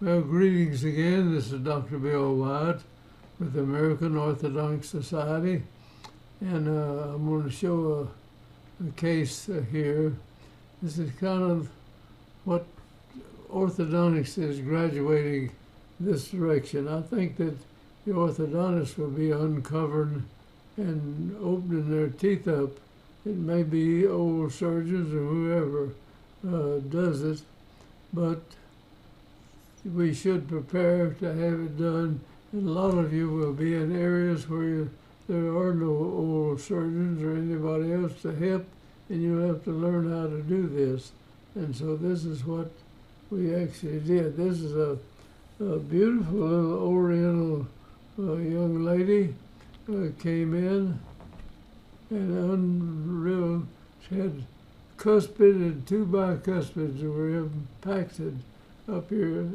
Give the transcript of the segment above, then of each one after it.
Well, greetings again. This is Dr. Bill Wyatt with the American Orthodontic Society, and I'm going to show a case here. This is kind of what orthodontics is graduating this direction. I think that the orthodontists will be uncovering and opening their teeth up. It may be old surgeons or whoever does it, but we should prepare to have it done. And a lot of you will be in areas where there are no oral surgeons or anybody else to help, and you have to learn how to do this. And so this is what we actually did. This is a beautiful little Oriental young lady came in, and unreal. She had cuspid and two bicuspids that were impacted up here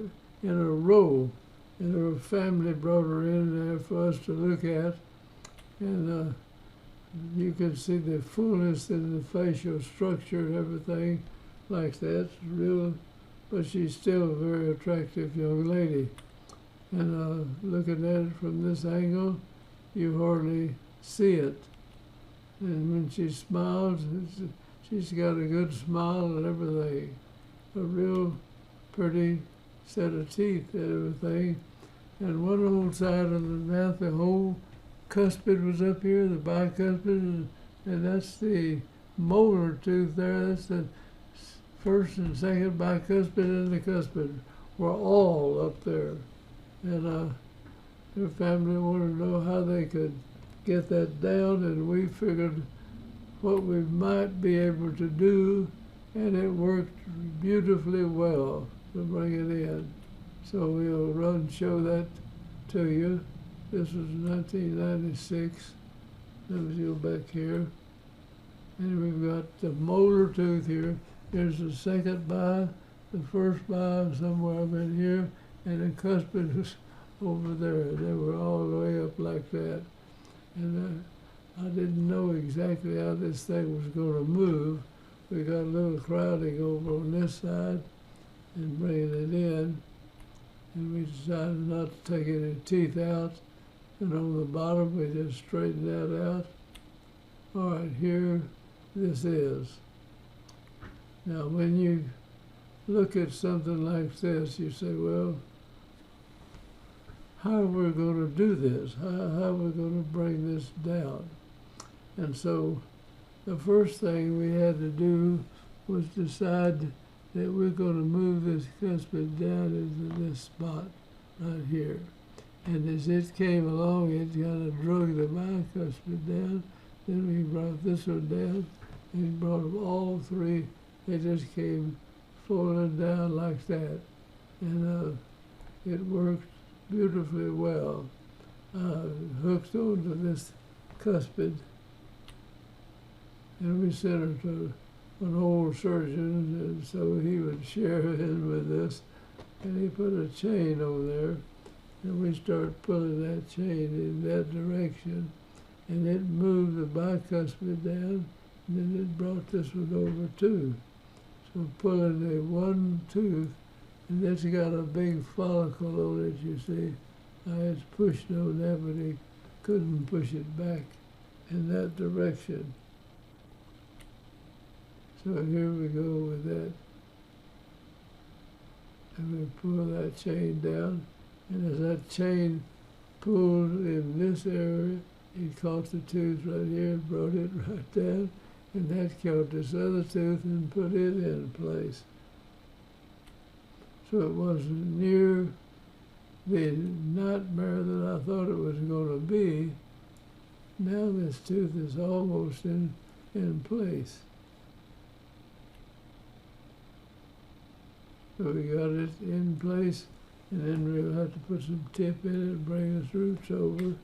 in a row, and her family brought her in there for us to look at, and you can see the fullness in the facial structure and everything like that. It's real, but she's still a very attractive young lady. And looking at it from this angle, you hardly see it. And when she smiles, she's got a good smile and everything. A real pretty set of teeth and everything. And one old side of the mouth, the whole cuspid was up here, the bicuspid, and that's the molar tooth there. That's the first and second bicuspid, and the cuspid were all up there. And her family wanted to know how they could get that down, and we figured what we might be able to do, and it worked beautifully well to bring it in. So we'll show that to you. This was 1996. Let me go back here. And we've got the molar tooth here. There's the second bar, the first bar somewhere up in here, and the cuspid was over there. They were all the way up like that. And I didn't know exactly how this thing was going to move. We got a little crowding over on this side and bringing it in. And we decided not to take any teeth out. And on the bottom, we just straightened that out. All right, here this is. Now, when you look at something like this, you say, well, how are we going to do this? How are we going to bring this down? And so the first thing we had to do was decide that we're going to move this cuspid down into this spot right here. And as it came along, it kind of drug the bicuspid down. Then we brought this one down, and we brought them all three. They just came falling down like that. And it worked beautifully well. Hooked onto this cuspid, and we sent her to an old surgeon, and so he would share in with us, and he put a chain over there, and we started pulling that chain in that direction, and it moved the bicuspid down, and then it brought this one over too. So pulling the one tooth, and it's got a big follicle on it, you see. I just pushed on that, but he couldn't push it back in that direction. So here we go with that. And we pull that chain down, and as that chain pulled in this area, it caught the tooth right here and brought it right down, and that caught this other tooth and put it in place. So it wasn't near the nightmare that I thought it was going to be. Now this tooth is almost in place. So we got it in place, and then we'll have to put some tip in it and bring its roots over.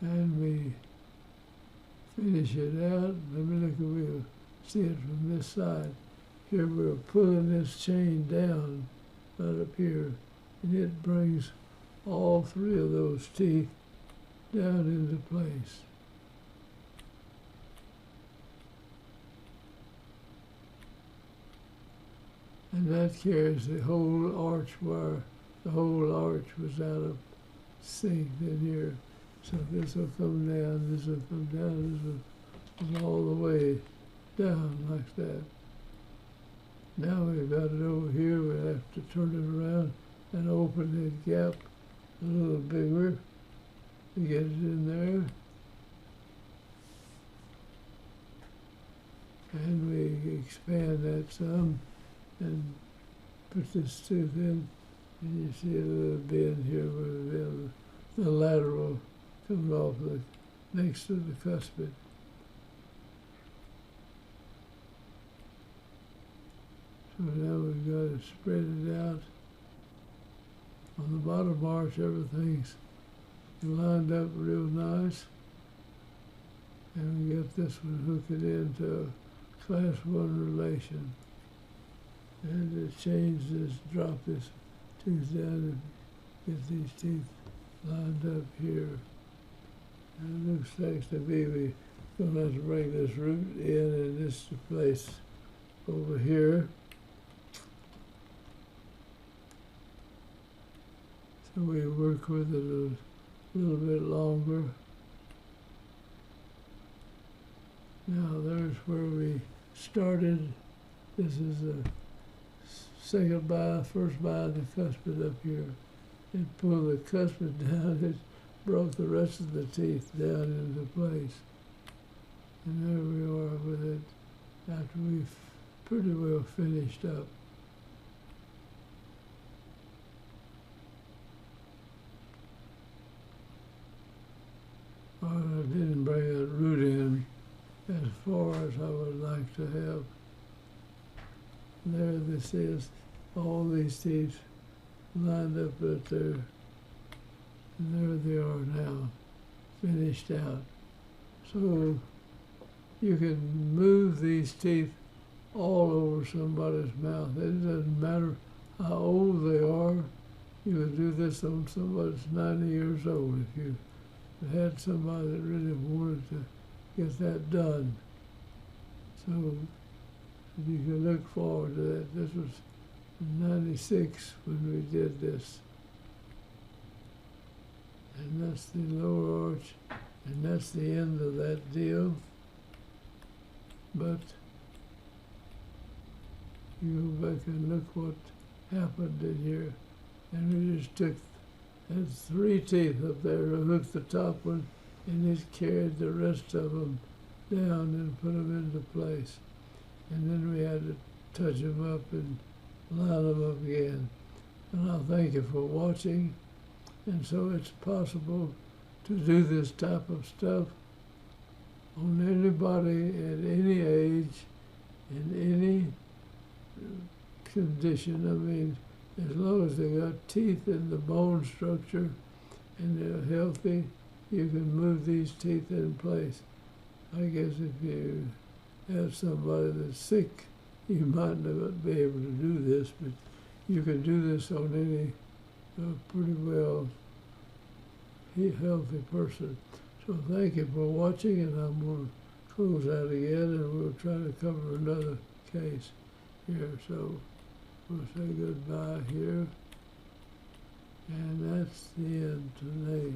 And we finish it out. Let me look, we'll see it from this side. Here we're pulling this chain down right up here, and it brings all three of those teeth down into place. and that carries the whole arch wire. The whole arch was out of sync in here. So this will come down, this will come down, this will come all the way down like that. Now we've got it over here, we have to turn it around and open that gap a little bigger to get it in there. And we expand that some and put this tooth in, and you see a little bend here where the lateral comes off next to the cuspid. So now we've got to spread it out. On the bottom arch, everything's lined up real nice. And we get this one hooked into a class 1 relation. And it change this, drop this tooth down and get these teeth lined up here. And it looks like to me we're going to have to bring this root in and this to place over here. So we work with it a little bit longer. Now there's where we started. This is the second bite, first bite of the cuspid up here. And pull the cuspid down, it brought the rest of the teeth down into place. And there we are with it after we've pretty well finished up. Well, I didn't bring that root in as far as I would like to have. There this is, all these teeth lined up right there. And there they are now, finished out. So you can move these teeth all over somebody's mouth. It doesn't matter how old they are. You could do this on somebody that's 90 years old if you had somebody that really wanted to get that done. So you can look forward to that. This was in 96 when we did this. And that's the lower arch, and that's the end of that deal. But you go back and look what happened in here. And we just took, had 3 teeth up there, hooked the top one, and just carried the rest of them down and put them into place. And then we had to touch them up and line them up again. And I'll thank you for watching. And so it's possible to do this type of stuff on anybody at any age, in any condition. I mean, as long as they got teeth in the bone structure and they're healthy, you can move these teeth in place. I guess if you have somebody that's sick, you might not be able to do this, but you can do this on any pretty well healthy person. So thank you for watching, and I'm going to close out again, and we'll try to cover another case here. So we'll say goodbye here, and that's the end today.